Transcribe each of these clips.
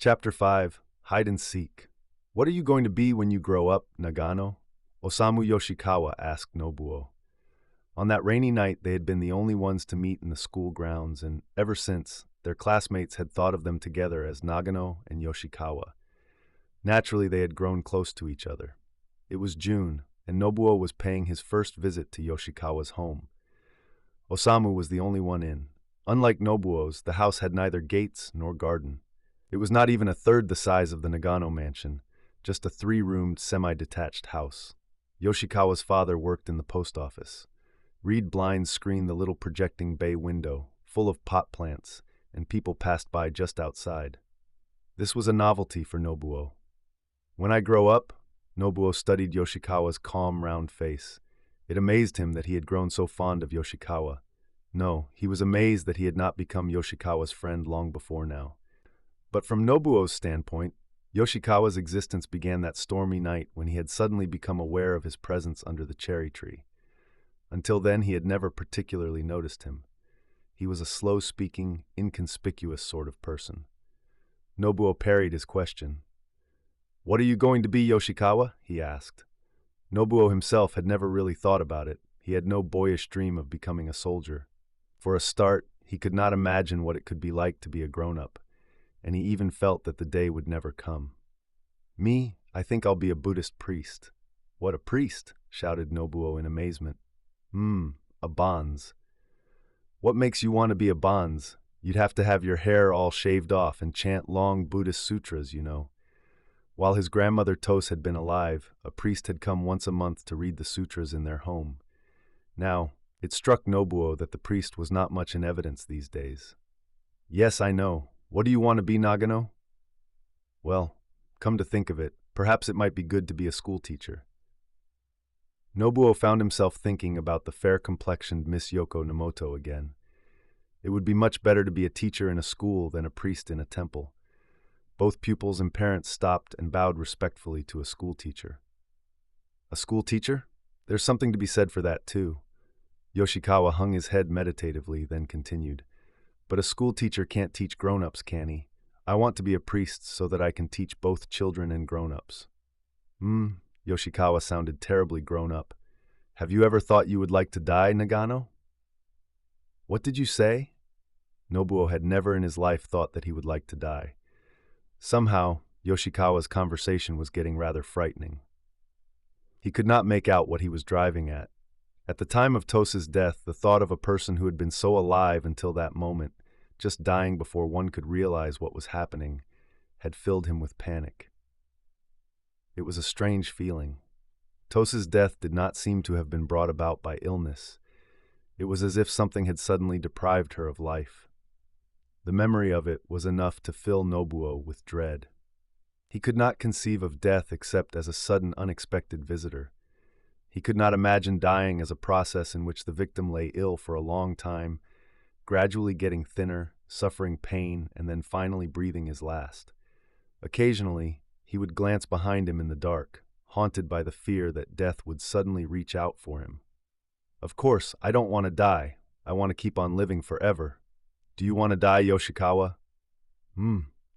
Chapter 5, Hide and Seek. What are you going to be when you grow up, Nagano? Osamu Yoshikawa asked Nobuo. On that rainy night, they had been the only ones to meet in the school grounds, and ever since, their classmates had thought of them together as Nagano and Yoshikawa. Naturally, they had grown close to each other. It was June, and Nobuo was paying his first visit to Yoshikawa's home. Osamu was the only one in. Unlike Nobuo's, the house had neither gates nor garden. It was not even a third the size of the Nagano mansion, just a 3-roomed, semi-detached house. Yoshikawa's father worked in the post office. Reed blinds screened the little projecting bay window, full of pot plants, and people passed by just outside. This was a novelty for Nobuo. When I grow up, Nobuo studied Yoshikawa's calm, round face. It amazed him that he had grown so fond of Yoshikawa. No, he was amazed that he had not become Yoshikawa's friend long before now. But from Nobuo's standpoint, Yoshikawa's existence began that stormy night when he had suddenly become aware of his presence under the cherry tree. Until then, he had never particularly noticed him. He was a slow-speaking, inconspicuous sort of person. Nobuo parried his question. "What are you going to be, Yoshikawa?" he asked. Nobuo himself had never really thought about it. He had no boyish dream of becoming a soldier. For a start, he could not imagine what it could be like to be a grown-up, and he even felt that the day would never come. "Me, I think I'll be a Buddhist priest." "What, a priest?" shouted Nobuo in amazement. A bonze." "What makes you want to be a bonze? You'd have to have your hair all shaved off and chant long Buddhist sutras, you know." While his grandmother Tos had been alive, a priest had come once a month to read the sutras in their home. Now, it struck Nobuo that the priest was not much in evidence these days. "Yes, I know. What do you want to be, Nagano?" "Well, come to think of it, perhaps it might be good to be a schoolteacher." Nobuo found himself thinking about the fair-complexioned Miss Yoko Nomoto again. It would be much better to be a teacher in a school than a priest in a temple. Both pupils and parents stopped and bowed respectfully to a schoolteacher. "A schoolteacher? There's something to be said for that, too." Yoshikawa hung his head meditatively, then continued. "But a schoolteacher can't teach grown-ups, can he? I want to be a priest so that I can teach both children and grown-ups." Yoshikawa sounded terribly grown up. "Have you ever thought you would like to die, Nagano?" "What did you say?" Nobuo had never in his life thought that he would like to die. Somehow, Yoshikawa's conversation was getting rather frightening. He could not make out what he was driving at. At the time of Tos's death, the thought of a person who had been so alive until that moment, just dying before one could realize what was happening, had filled him with panic. It was a strange feeling. Tos's death did not seem to have been brought about by illness. It was as if something had suddenly deprived her of life. The memory of it was enough to fill Nobuo with dread. He could not conceive of death except as a sudden, unexpected visitor. He could not imagine dying as a process in which the victim lay ill for a long time, gradually getting thinner, suffering pain, and then finally breathing his last. Occasionally, he would glance behind him in the dark, haunted by the fear that death would suddenly reach out for him. "Of course, I don't want to die. I want to keep on living forever. Do you want to die, Yoshikawa?"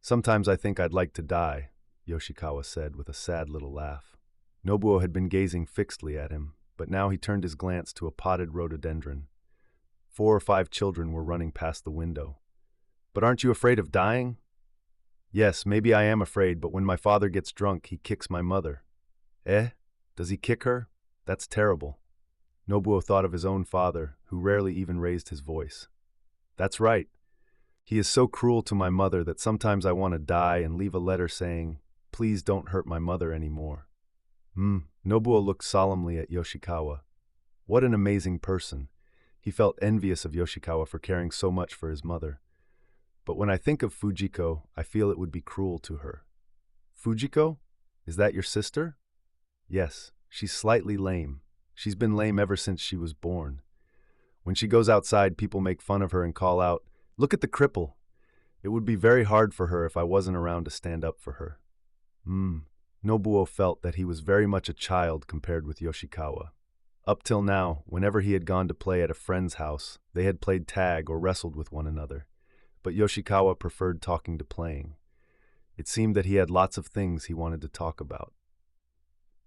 Sometimes I think I'd like to die," Yoshikawa said with a sad little laugh. Nobuo had been gazing fixedly at him, but now he turned his glance to a potted rhododendron. 4 or 5 children were running past the window. "But aren't you afraid of dying?" "Yes, maybe I am afraid, but when my father gets drunk, he kicks my mother." "Eh? Does he kick her? That's terrible." Nobuo thought of his own father, who rarely even raised his voice. "That's right. He is so cruel to my mother that sometimes I want to die and leave a letter saying, 'Please don't hurt my mother anymore.'" Nobuo looked solemnly at Yoshikawa. What an amazing person. He felt envious of Yoshikawa for caring so much for his mother. "But when I think of Fujiko, I feel it would be cruel to her." "Fujiko? Is that your sister?" "Yes, she's slightly lame. She's been lame ever since she was born. When she goes outside, people make fun of her and call out, 'Look at the cripple!' It would be very hard for her if I wasn't around to stand up for her." Nobuo felt that he was very much a child compared with Yoshikawa. Up till now, whenever he had gone to play at a friend's house, they had played tag or wrestled with one another. But Yoshikawa preferred talking to playing. It seemed that he had lots of things he wanted to talk about.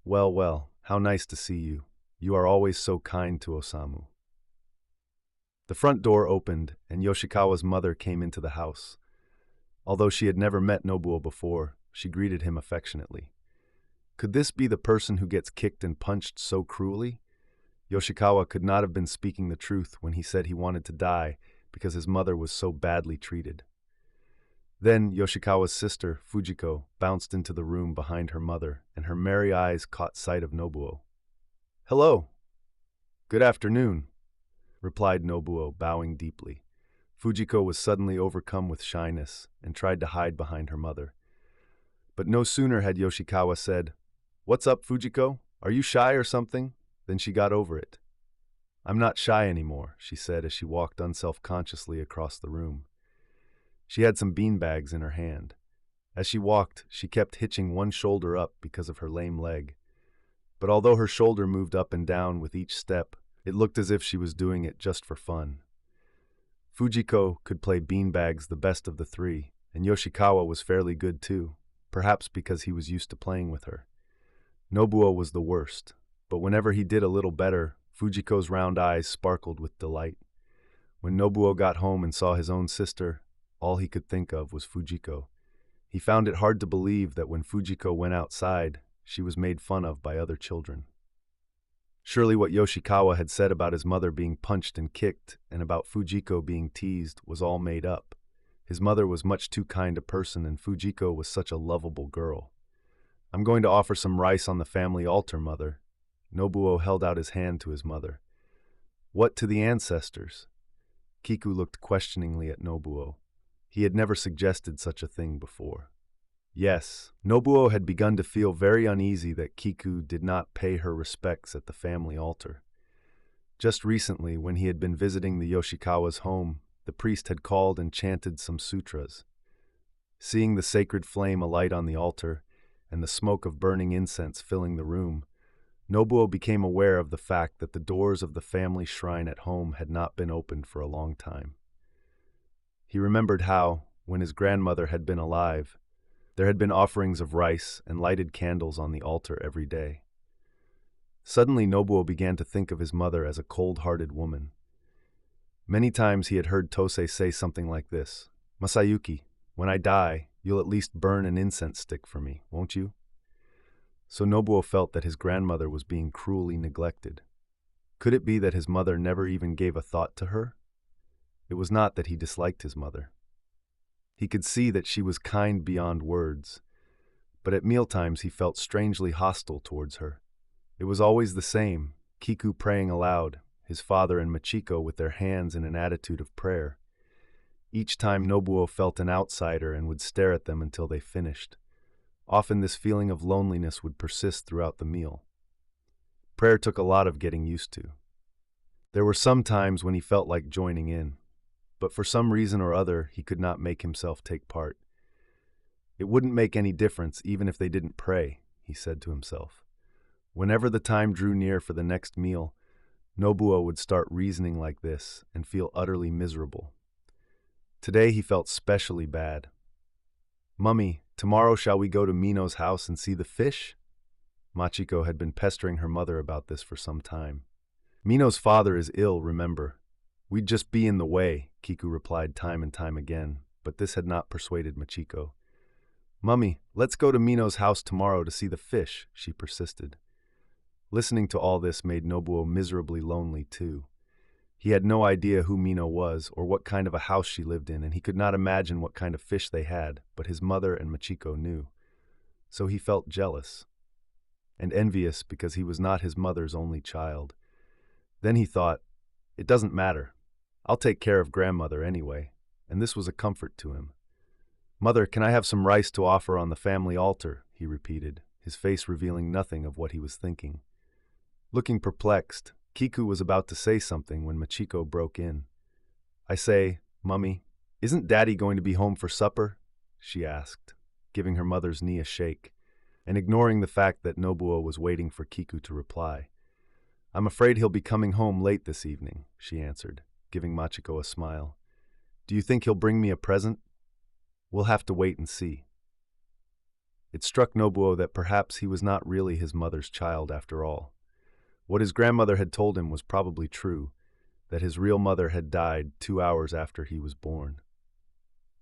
Well, well, how nice to see you. You are always so kind to Osamu. The front door opened, and Yoshikawa's mother came into the house. Although she had never met Nobuo before, she greeted him affectionately. Could this be the person who gets kicked and punched so cruelly? Yoshikawa could not have been speaking the truth when he said he wanted to die because his mother was so badly treated. Then Yoshikawa's sister, Fujiko, bounced into the room behind her mother, and her merry eyes caught sight of Nobuo. "Hello. Good afternoon," replied Nobuo, bowing deeply. Fujiko was suddenly overcome with shyness and tried to hide behind her mother. But no sooner had Yoshikawa said, "What's up, Fujiko? Are you shy or something?" than she got over it. "I'm not shy anymore," she said as she walked unself-consciously across the room. She had some beanbags in her hand. As she walked, she kept hitching one shoulder up because of her lame leg. But although her shoulder moved up and down with each step, it looked as if she was doing it just for fun. Fujiko could play beanbags the best of the three, and Yoshikawa was fairly good too, perhaps because he was used to playing with her. Nobuo was the worst, but whenever he did a little better, Fujiko's round eyes sparkled with delight. When Nobuo got home and saw his own sister, all he could think of was Fujiko. He found it hard to believe that when Fujiko went outside, she was made fun of by other children. Surely what Yoshikawa had said about his mother being punched and kicked and about Fujiko being teased was all made up. His mother was much too kind a person and Fujiko was such a lovable girl. "I'm going to offer some rice on the family altar, Mother." Nobuo held out his hand to his mother. "What to the ancestors?" Kiku looked questioningly at Nobuo. He had never suggested such a thing before. Yes, Nobuo had begun to feel very uneasy that Kiku did not pay her respects at the family altar. Just recently, when he had been visiting the Yoshikawa's home, the priest had called and chanted some sutras. Seeing the sacred flame alight on the altar and the smoke of burning incense filling the room, Nobuo became aware of the fact that the doors of the family shrine at home had not been opened for a long time. He remembered how, when his grandmother had been alive, there had been offerings of rice and lighted candles on the altar every day. Suddenly Nobuo began to think of his mother as a cold-hearted woman. Many times he had heard Tosei say something like this, "Masayuki, when I die, you'll at least burn an incense stick for me, won't you?" So Nobuo felt that his grandmother was being cruelly neglected. Could it be that his mother never even gave a thought to her? It was not that he disliked his mother. He could see that she was kind beyond words, but at mealtimes he felt strangely hostile towards her. It was always the same, Kiku praying aloud, his father and Machiko with their hands in an attitude of prayer. Each time Nobuo felt an outsider and would stare at them until they finished. Often this feeling of loneliness would persist throughout the meal. Prayer took a lot of getting used to. There were some times when he felt like joining in, but for some reason or other he could not make himself take part. It wouldn't make any difference even if they didn't pray, he said to himself. Whenever the time drew near for the next meal, Nobuo would start reasoning like this and feel utterly miserable. Today he felt specially bad. "Mummy, tomorrow shall we go to Mino's house and see the fish?" Machiko had been pestering her mother about this for some time. "Mino's father is ill, remember. We'd just be in the way," Kiku replied time and time again, but this had not persuaded Machiko. "Mummy, let's go to Mino's house tomorrow to see the fish," she persisted. Listening to all this made Nobuo miserably lonely too. He had no idea who Mino was or what kind of a house she lived in, and he could not imagine what kind of fish they had, but his mother and Machiko knew. So he felt jealous and envious because he was not his mother's only child. Then he thought, "It doesn't matter. I'll take care of grandmother anyway," and this was a comfort to him. "Mother, can I have some rice to offer on the family altar?" he repeated, his face revealing nothing of what he was thinking. Looking perplexed, Kiku was about to say something when Machiko broke in. "I say, Mummy, isn't Daddy going to be home for supper?" she asked, giving her mother's knee a shake, and ignoring the fact that Nobuo was waiting for Kiku to reply. "I'm afraid he'll be coming home late this evening," she answered, giving Machiko a smile. "Do you think he'll bring me a present?" "We'll have to wait and see." It struck Nobuo that perhaps he was not really his mother's child after all. What his grandmother had told him was probably true, that his real mother had died 2 hours after he was born.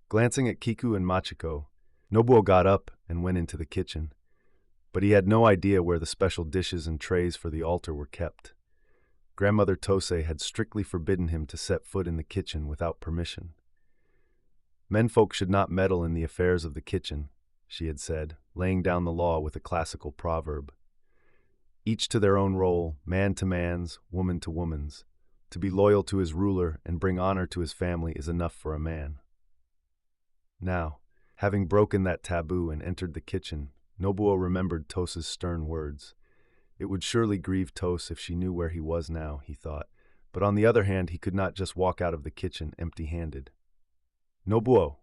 Glancing at Kiku and Machiko, Nobuo got up and went into the kitchen, but he had no idea where the special dishes and trays for the altar were kept. Grandmother Tose had strictly forbidden him to set foot in the kitchen without permission. Menfolk should not meddle in the affairs of the kitchen, she had said, laying down the law with a classical proverb. Each to their own role, man to man's, woman to woman's. To be loyal to his ruler and bring honor to his family is enough for a man. Now, having broken that taboo and entered the kitchen, Nobuo remembered Tose's stern words. It would surely grieve Tose if she knew where he was now, he thought, but on the other hand, he could not just walk out of the kitchen empty-handed. Nobuo,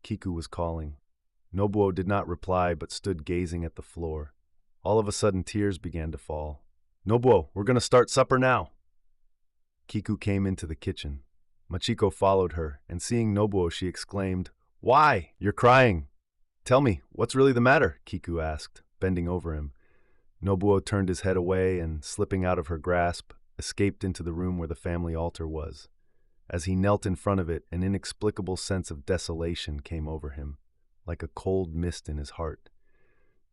Kiku was calling. Nobuo did not reply but stood gazing at the floor. All of a sudden, tears began to fall. Nobuo, we're going to start supper now. Kiku came into the kitchen. Machiko followed her, and seeing Nobuo, she exclaimed, "Why? You're crying. Tell me, what's really the matter?" Kiku asked, bending over him. Nobuo turned his head away and, slipping out of her grasp, escaped into the room where the family altar was. As he knelt in front of it, an inexplicable sense of desolation came over him, like a cold mist in his heart.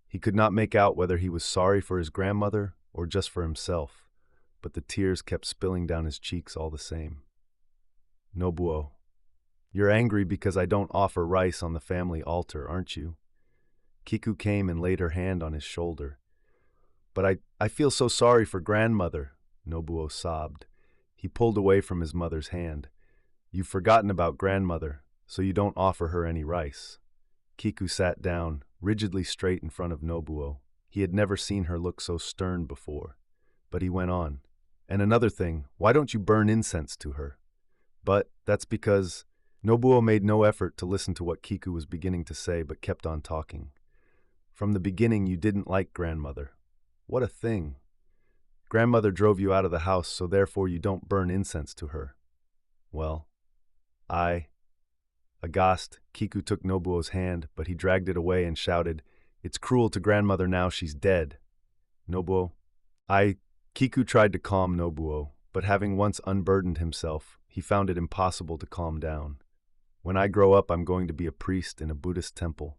He could not make out whether he was sorry for his grandmother or just for himself, but the tears kept spilling down his cheeks all the same. Nobuo, you're angry because I don't offer rice on the family altar, aren't you? Kiku came and laid her hand on his shoulder. But I feel so sorry for grandmother, Nobuo sobbed. He pulled away from his mother's hand. You've forgotten about grandmother, so you don't offer her any rice. Kiku sat down, rigidly straight in front of Nobuo. He had never seen her look so stern before. But he went on. And another thing, why don't you burn incense to her? But that's because... Nobuo made no effort to listen to what Kiku was beginning to say, but kept on talking. From the beginning, you didn't like grandmother. What a thing. Grandmother drove you out of the house, so therefore you don't burn incense to her. Well, Aghast, Kiku took Nobuo's hand, but he dragged it away and shouted, "It's cruel to grandmother now she's dead." Nobuo, Kiku tried to calm Nobuo, but having once unburdened himself, he found it impossible to calm down. When I grow up, I'm going to be a priest in a Buddhist temple.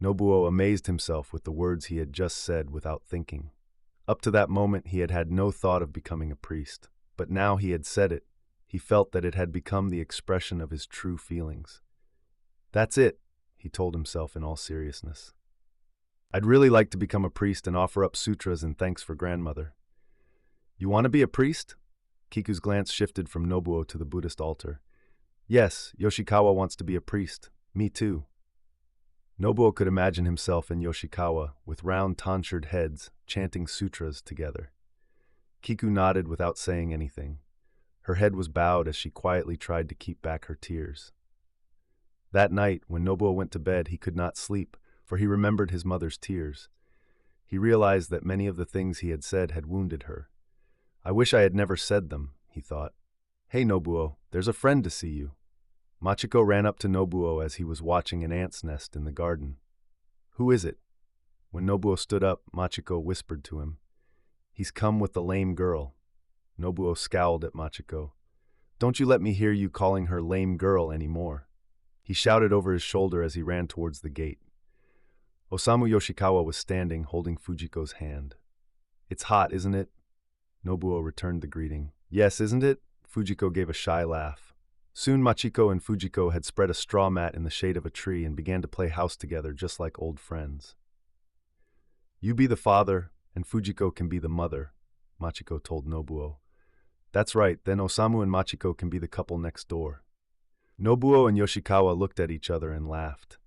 Nobuo amazed himself with the words he had just said without thinking. Up to that moment, he had had no thought of becoming a priest, but now he had said it. He felt that it had become the expression of his true feelings. That's it, he told himself in all seriousness. I'd really like to become a priest and offer up sutras in thanks for grandmother. You want to be a priest? Kiku's glance shifted from Nobuo to the Buddhist altar. Yes, Yoshikawa wants to be a priest. Me too. Nobuo could imagine himself and Yoshikawa, with round tonsured heads, chanting sutras together. Kiku nodded without saying anything. Her head was bowed as she quietly tried to keep back her tears. That night, when Nobuo went to bed, he could not sleep, for he remembered his mother's tears. He realized that many of the things he had said had wounded her. I wish I had never said them, he thought. Hey Nobuo, there's a friend to see you. Machiko ran up to Nobuo as he was watching an ant's nest in the garden. Who is it? When Nobuo stood up, Machiko whispered to him. He's come with the lame girl. Nobuo scowled at Machiko. Don't you let me hear you calling her lame girl anymore. He shouted over his shoulder as he ran towards the gate. Osamu Yoshikawa was standing, holding Fujiko's hand. It's hot, isn't it? Nobuo returned the greeting. Yes, isn't it? Fujiko gave a shy laugh. Soon Machiko and Fujiko had spread a straw mat in the shade of a tree and began to play house together just like old friends. You be the father, and Fujiko can be the mother, Machiko told Nobuo. That's right, then Osamu and Machiko can be the couple next door. Nobuo and Yoshikawa looked at each other and laughed.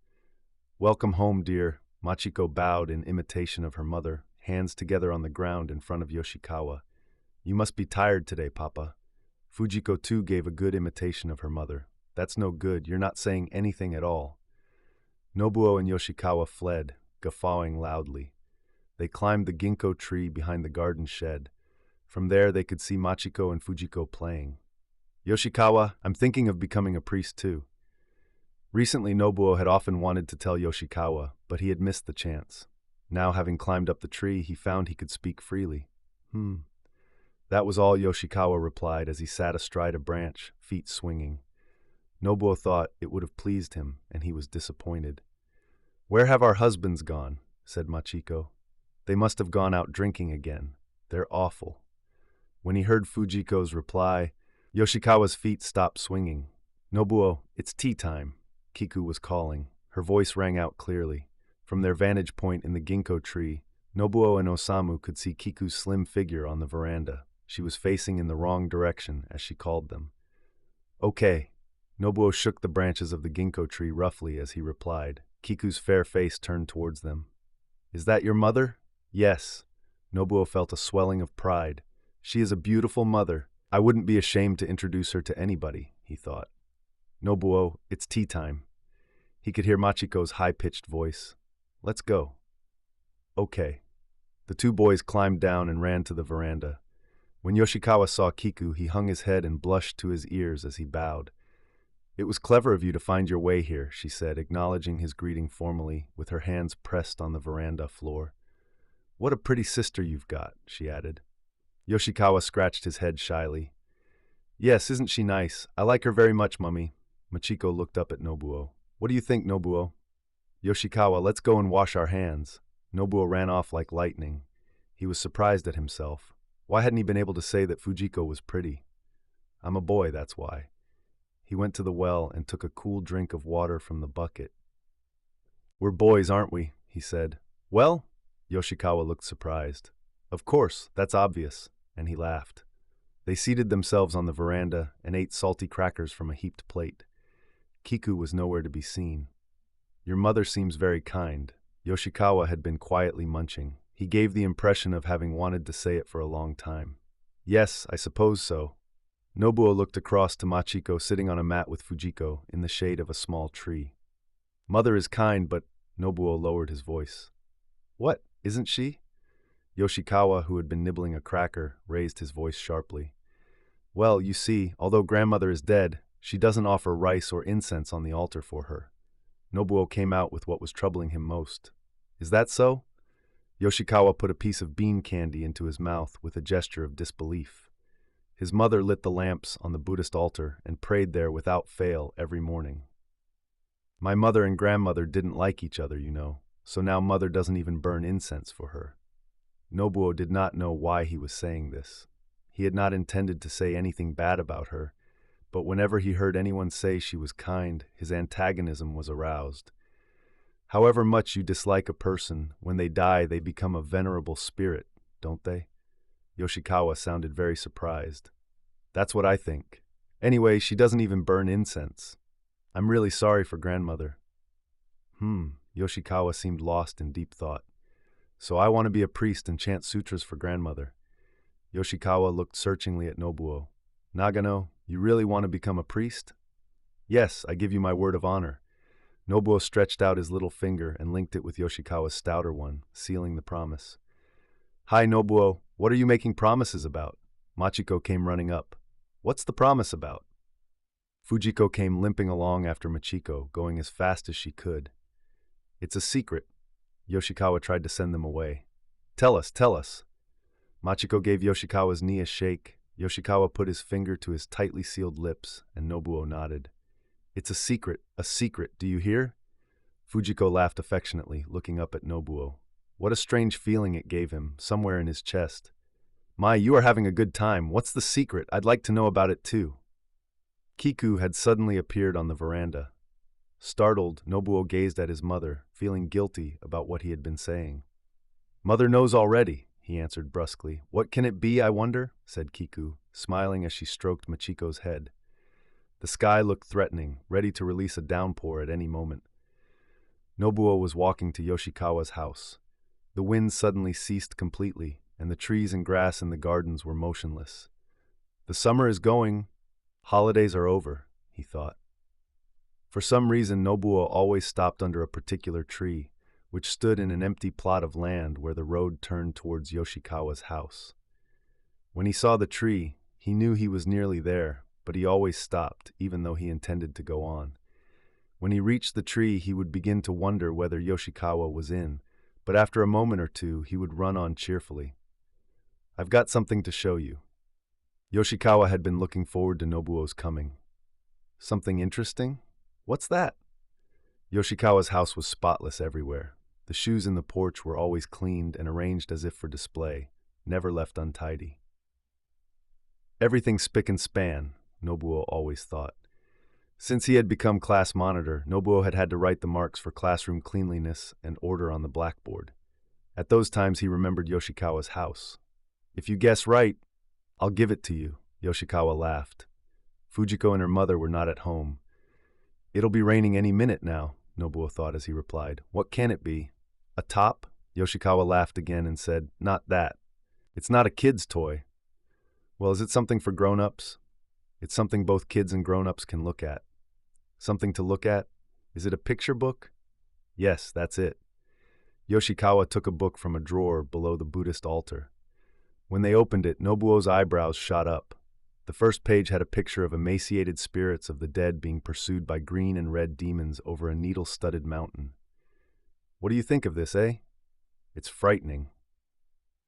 Welcome home, dear. Machiko bowed in imitation of her mother, hands together on the ground in front of Yoshikawa. You must be tired today, Papa. Fujiko too gave a good imitation of her mother. That's no good, you're not saying anything at all. Nobuo and Yoshikawa fled, guffawing loudly. They climbed the ginkgo tree behind the garden shed. From there they could see Machiko and Fujiko playing. Yoshikawa, I'm thinking of becoming a priest too. Recently, Nobuo had often wanted to tell Yoshikawa, but he had missed the chance. Now, having climbed up the tree, he found he could speak freely. That was all Yoshikawa replied as he sat astride a branch, feet swinging. Nobuo thought it would have pleased him, and he was disappointed. "Where have our husbands gone?" said Machiko. "They must have gone out drinking again. They're awful." When he heard Fujiko's reply, Yoshikawa's feet stopped swinging. "Nobuo, it's tea time," Kiku was calling. Her voice rang out clearly. From their vantage point in the ginkgo tree, Nobuo and Osamu could see Kiku's slim figure on the veranda. She was facing in the wrong direction as she called them. "Okay." Nobuo shook the branches of the ginkgo tree roughly as he replied. Kiku's fair face turned towards them. "Is that your mother?" "Yes." Nobuo felt a swelling of pride. "She is a beautiful mother. I wouldn't be ashamed to introduce her to anybody," he thought. "Nobuo, it's tea time." He could hear Machiko's high-pitched voice. "Let's go." "Okay." The two boys climbed down and ran to the veranda. When Yoshikawa saw Kiku, he hung his head and blushed to his ears as he bowed. "It was clever of you to find your way here," she said, acknowledging his greeting formally, with her hands pressed on the veranda floor. "What a pretty sister you've got," she added. Yoshikawa scratched his head shyly. "Yes, isn't she nice? I like her very much, Mummy." Machiko looked up at Nobuo. "What do you think, Nobuo?" "Yoshikawa, let's go and wash our hands." Nobuo ran off like lightning. He was surprised at himself. Why hadn't he been able to say that Fujiko was pretty? "I'm a boy, that's why." He went to the well and took a cool drink of water from the bucket. "We're boys, aren't we?" he said. "Well?" Yoshikawa looked surprised. "Of course, that's obvious," and he laughed. They seated themselves on the veranda and ate salty crackers from a heaped plate. Kiku was nowhere to be seen. "Your mother seems very kind." Yoshikawa had been quietly munching. He gave the impression of having wanted to say it for a long time. "Yes, I suppose so." Nobuo looked across to Machiko sitting on a mat with Fujiko in the shade of a small tree. "Mother is kind, but—" Nobuo lowered his voice. "What, isn't she?" Yoshikawa, who had been nibbling a cracker, raised his voice sharply. "Well, you see, although grandmother is dead, she doesn't offer rice or incense on the altar for her." Nobuo came out with what was troubling him most. "Is that so?" Yoshikawa put a piece of bean candy into his mouth with a gesture of disbelief. His mother lit the lamps on the Buddhist altar and prayed there without fail every morning. "My mother and grandmother didn't like each other, you know, so now mother doesn't even burn incense for her." Nobuo did not know why he was saying this. He had not intended to say anything bad about her, but whenever he heard anyone say she was kind, his antagonism was aroused. However much you dislike a person, when they die they become a venerable spirit, don't they? Yoshikawa sounded very surprised. "That's what I think. Anyway, she doesn't even burn incense. I'm really sorry for grandmother." Yoshikawa seemed lost in deep thought. "So I want to be a priest and chant sutras for grandmother." Yoshikawa looked searchingly at Nobuo. "Nagano, you really want to become a priest?" "Yes, I give you my word of honor." Nobuo stretched out his little finger and linked it with Yoshikawa's stouter one, sealing the promise. "Hi, Nobuo, what are you making promises about?" Machiko came running up. "What's the promise about?" Fujiko came limping along after Machiko, going as fast as she could. "It's a secret." Yoshikawa tried to send them away. Tell us, tell us." Machiko gave Yoshikawa's knee a shake. Yoshikawa put his finger to his tightly sealed lips, and Nobuo nodded. "It's a secret, do you hear?" Fujiko laughed affectionately, looking up at Nobuo. What a strange feeling it gave him, somewhere in his chest. "My, you are having a good time. What's the secret? I'd like to know about it too." Kiku had suddenly appeared on the veranda. Startled, Nobuo gazed at his mother, feeling guilty about what he had been saying. "Mother knows already," he answered brusquely. "What can it be, I wonder?" said Kiku, smiling as she stroked Machiko's head. The sky looked threatening, ready to release a downpour at any moment. Nobuo was walking to Yoshikawa's house. The wind suddenly ceased completely, and the trees and grass in the gardens were motionless. "The summer is going. Holidays are over," he thought. For some reason, Nobuo always stopped under a particular tree, which stood in an empty plot of land where the road turned towards Yoshikawa's house. When he saw the tree, he knew he was nearly there, but he always stopped, even though he intended to go on. When he reached the tree, he would begin to wonder whether Yoshikawa was in, but after a moment or two, he would run on cheerfully. "I've got something to show you." Yoshikawa had been looking forward to Nobuo's coming. "Something interesting? What's that?" Yoshikawa's house was spotless everywhere. The shoes in the porch were always cleaned and arranged as if for display, never left untidy. Everything spick and span, Nobuo always thought. Since he had become class monitor, Nobuo had had to write the marks for classroom cleanliness and order on the blackboard. At those times he remembered Yoshikawa's house. "If you guess right, I'll give it to you," Yoshikawa laughed. Fujiko and her mother were not at home. "It'll be raining any minute now," Nobuo thought as he replied. "What can it be? A top?" Yoshikawa laughed again and said, "Not that. It's not a kid's toy." "Well, is it something for grown-ups?" "It's something both kids and grown-ups can look at." "Something to look at? Is it a picture book?" "Yes, that's it." Yoshikawa took a book from a drawer below the Buddhist altar. When they opened it, Nobuo's eyebrows shot up. The first page had a picture of emaciated spirits of the dead being pursued by green and red demons over a needle-studded mountain. "What do you think of this, eh?" "It's frightening."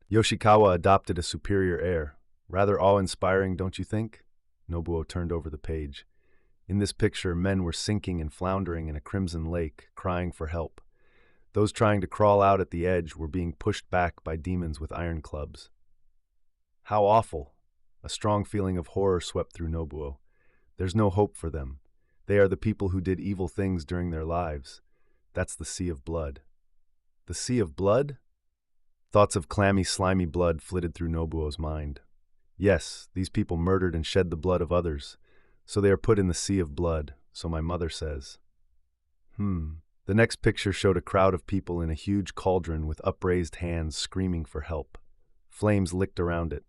Yoshikawa adopted a superior air. "Rather awe-inspiring, don't you think?" Nobuo turned over the page. In this picture, men were sinking and floundering in a crimson lake, crying for help. Those trying to crawl out at the edge were being pushed back by demons with iron clubs. "How awful!" A strong feeling of horror swept through Nobuo. "There's no hope for them. They are the people who did evil things during their lives. That's the sea of blood." "The sea of blood?" Thoughts of clammy, slimy blood flitted through Nobuo's mind. "Yes, these people murdered and shed the blood of others, so they are put in the sea of blood, so my mother says." The next picture showed a crowd of people in a huge cauldron with upraised hands screaming for help. Flames licked around it.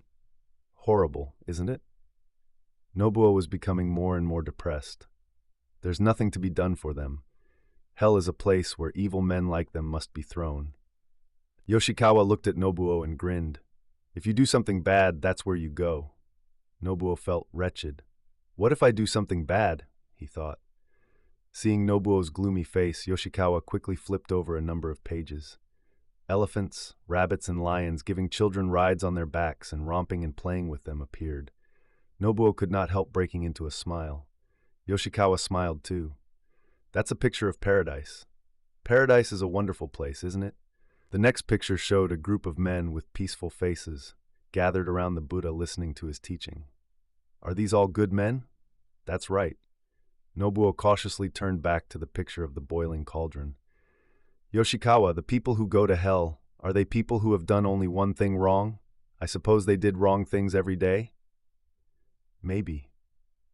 Horrible, isn't it? Nobuo was becoming more and more depressed. There's nothing to be done for them. Hell is a place where evil men like them must be thrown. Yoshikawa looked at Nobuo and grinned. "If you do something bad, that's where you go." Nobuo felt wretched. "What if I do something bad?" he thought. Seeing Nobuo's gloomy face, Yoshikawa quickly flipped over a number of pages. Elephants, rabbits, and lions giving children rides on their backs and romping and playing with them appeared. Nobuo could not help breaking into a smile. Yoshikawa smiled too. "That's a picture of paradise. Paradise is a wonderful place, isn't it?" The next picture showed a group of men with peaceful faces, gathered around the Buddha listening to his teaching. "Are these all good men?" "That's right." Nobuo cautiously turned back to the picture of the boiling cauldron. "Yoshikawa, the people who go to hell, are they people who have done only one thing wrong? I suppose they did wrong things every day?" "Maybe.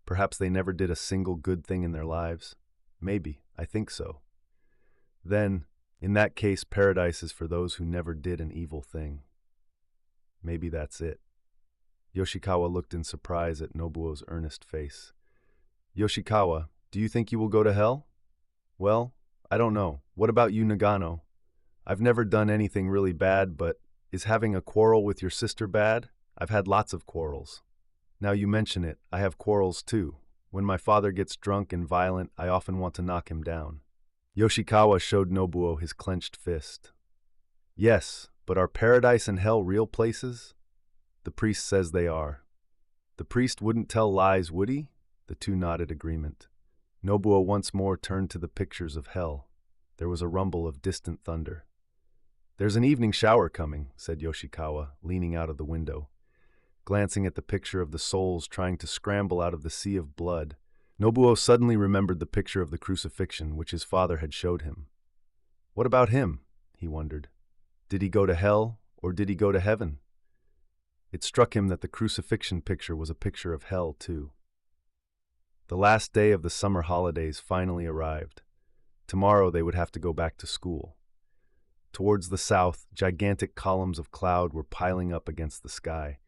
Perhaps they never did a single good thing in their lives. Maybe, I think so." "Then, in that case, paradise is for those who never did an evil thing." "Maybe that's it." Yoshikawa looked in surprise at Nobuo's earnest face. "Yoshikawa, do you think you will go to hell?" "Well, I don't know. What about you, Nagano? I've never done anything really bad, but is having a quarrel with your sister bad? I've had lots of quarrels." "Now you mention it, I have quarrels too. When my father gets drunk and violent, I often want to knock him down." Yoshikawa showed Nobuo his clenched fist. "Yes, but are paradise and hell real places?" "The priest says they are." "The priest wouldn't tell lies, would he?" The two nodded agreement. Nobuo once more turned to the pictures of hell. There was a rumble of distant thunder. "There's an evening shower coming," said Yoshikawa, leaning out of the window. Glancing at the picture of the souls trying to scramble out of the sea of blood, Nobuo suddenly remembered the picture of the crucifixion which his father had showed him. What about him? He wondered. Did he go to hell, or did he go to heaven? It struck him that the crucifixion picture was a picture of hell, too. The last day of the summer holidays finally arrived. Tomorrow they would have to go back to school. Towards the south, gigantic columns of cloud were piling up against the sky.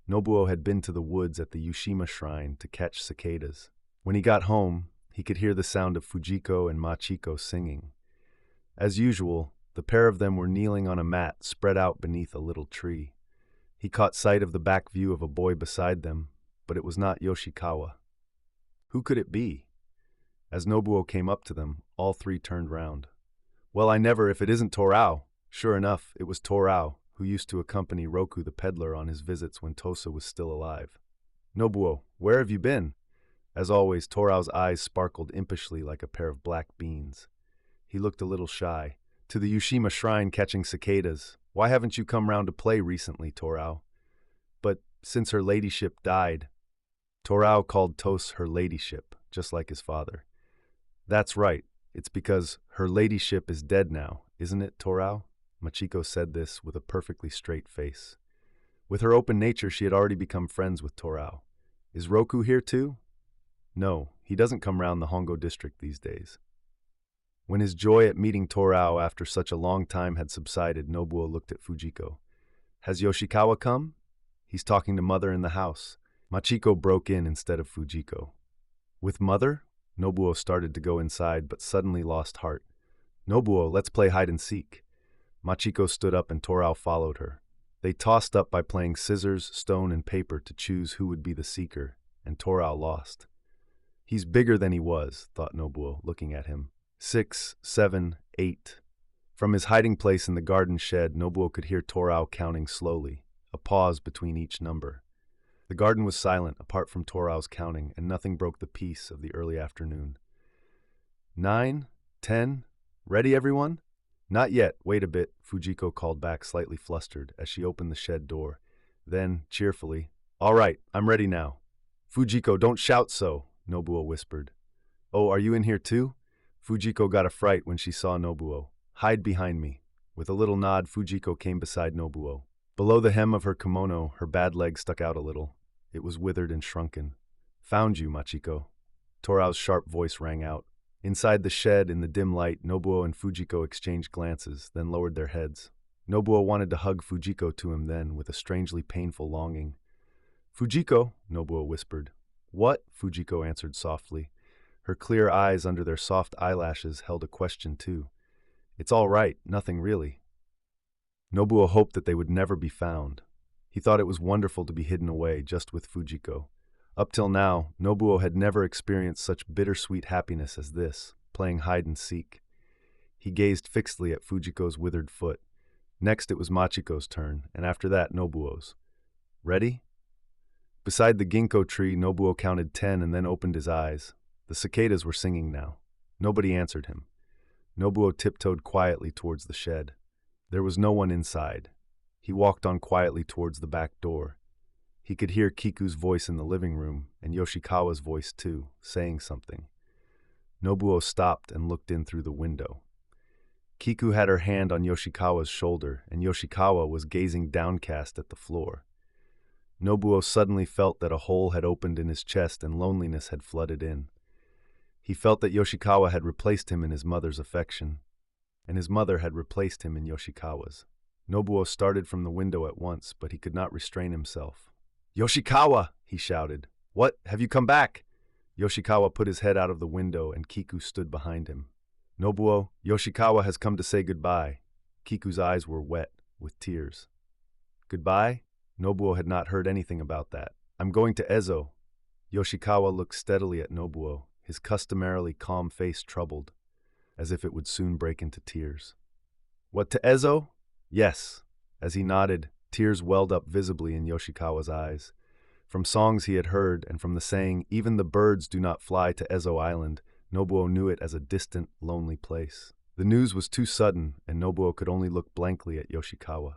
Nobuo had been to the woods at the Yushima shrine to catch cicadas. When he got home, he could hear the sound of Fujiko and Machiko singing. As usual, the pair of them were kneeling on a mat spread out beneath a little tree. He caught sight of the back view of a boy beside them, but it was not Yoshikawa. Who could it be? As Nobuo came up to them, all three turned round. Well, I never, if it isn't Torao. Sure enough, it was Torao, who used to accompany Roku the peddler on his visits when Tosa was still alive. Nobuo, where have you been? As always, Torao's eyes sparkled impishly like a pair of black beans. He looked a little shy. To the Yushima shrine catching cicadas. Why haven't you come round to play recently, Torao? But since her ladyship died. Torao called Tos her ladyship, just like his father. That's right. It's because her ladyship is dead now, isn't it, Torao? Machiko said this with a perfectly straight face. With her open nature, she had already become friends with Torao. Is Roku here too? No, he doesn't come round the Hongo district these days. When his joy at meeting Torao after such a long time had subsided, Nobuo looked at Fujiko. Has Yoshikawa come? He's talking to Mother in the house. Machiko broke in instead of Fujiko. With Mother? Nobuo started to go inside, but suddenly lost heart. Nobuo, let's play hide and seek. Machiko stood up and Torao followed her. They tossed up by playing scissors, stone, and paper to choose who would be the seeker, and Torao lost. He's bigger than he was, thought Nobuo, looking at him. 6, 7, 8. From his hiding place in the garden shed, Nobuo could hear Torao counting slowly, a pause between each number. The garden was silent, apart from Torao's counting, and nothing broke the peace of the early afternoon. 9, 10. Ready, everyone? Not yet. Wait a bit, Fujiko called back, slightly flustered, as she opened the shed door. Then, cheerfully, All right, I'm ready now. Fujiko, don't shout so, Nobuo whispered. Oh, are you in here too? Fujiko got a fright when she saw Nobuo. Hide behind me. With a little nod, Fujiko came beside Nobuo. Below the hem of her kimono, her bad leg stuck out a little. It was withered and shrunken. Found you, Machiko. Torao's sharp voice rang out. Inside the shed, in the dim light, Nobuo and Fujiko exchanged glances, then lowered their heads. Nobuo wanted to hug Fujiko to him then, with a strangely painful longing. Fujiko, Nobuo whispered. What? Fujiko answered softly. Her clear eyes under their soft eyelashes held a question too. It's all right, nothing really. Nobuo hoped that they would never be found. He thought it was wonderful to be hidden away just with Fujiko. Up till now, Nobuo had never experienced such bittersweet happiness as this, playing hide and seek. He gazed fixedly at Fujiko's withered foot. Next it was Machiko's turn, and after that Nobuo's. Ready? Beside the ginkgo tree, Nobuo counted 10 and then opened his eyes. The cicadas were singing now. Nobody answered him. Nobuo tiptoed quietly towards the shed. There was no one inside. He walked on quietly towards the back door. He could hear Kiku's voice in the living room, and Yoshikawa's voice too, saying something. Nobuo stopped and looked in through the window. Kiku had her hand on Yoshikawa's shoulder, and Yoshikawa was gazing downcast at the floor. Nobuo suddenly felt that a hole had opened in his chest and loneliness had flooded in. He felt that Yoshikawa had replaced him in his mother's affection, and his mother had replaced him in Yoshikawa's. Nobuo started from the window at once, but he could not restrain himself. Yoshikawa! He shouted. What? Have you come back? Yoshikawa put his head out of the window and Kiku stood behind him. Nobuo, Yoshikawa has come to say goodbye. Kiku's eyes were wet with tears. Goodbye? Nobuo had not heard anything about that. I'm going to Ezo. Yoshikawa looked steadily at Nobuo, his customarily calm face troubled, as if it would soon break into tears. What, to Ezo? Yes. As he nodded, tears welled up visibly in Yoshikawa's eyes. From songs he had heard, and from the saying, even the birds do not fly to Ezo Island, Nobuo knew it as a distant, lonely place. The news was too sudden, and Nobuo could only look blankly at Yoshikawa.